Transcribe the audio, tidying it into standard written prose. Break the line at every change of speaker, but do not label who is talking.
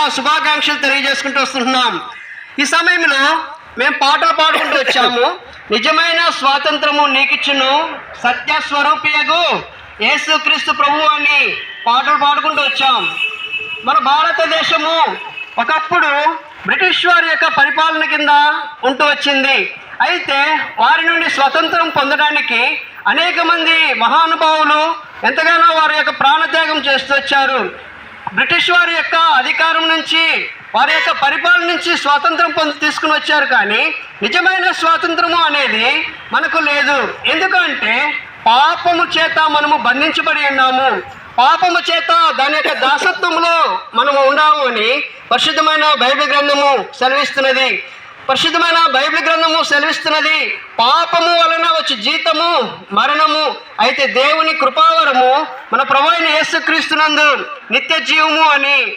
శుభాకాంక్షలు తెలియజేసుకుంటూ వస్తున్నాం. ఈ సమయంలో మేము పాటలు పాడుకుంటూ వచ్చాము. నిజమైన స్వాతంత్రము నీకిచ్చును సత్యస్వరూపియగు యేసుక్రీస్తు ప్రభువు అని పాటలు పాడుకుంటూ వచ్చాం. మన భారతదేశము ఒకప్పుడు బ్రిటిష్ వారి యొక్క పరిపాలన కింద ఉంటూ వచ్చింది. అయితే వారి నుండి స్వతంత్రం పొందడానికి అనేక మంది మహానుభావులు ఎంతగానో వారి యొక్క ప్రాణత్యాగం చేస్తూ వచ్చారు. బ్రిటిష్ వారి యొక్క అధికారం నుంచి, వారి యొక్క పరిపాలన నుంచి స్వాతంత్రం తీసుకుని వచ్చారు. కానీ నిజమైన స్వాతంత్రము అనేది మనకు లేదు. ఎందుకంటే పాపము చేత మనము బంధించబడి ఉన్నాము. పాపము చేత దాని యొక్క దాసత్వంలో మనము ఉన్నాము అని పరిశుద్ధమైన బైబిల్ గ్రంథము సెలవిస్తున్నది. పరిశుద్ధమైన బైబిల్ గ్రంథము సెలవిస్తున్నది, పాపము వలన వచ్చి జీతము మరణము, అయితే దేవుని కృపావరము మన ప్రభువైన యేసుక్రీస్తునందు నిత్య జీవము అని.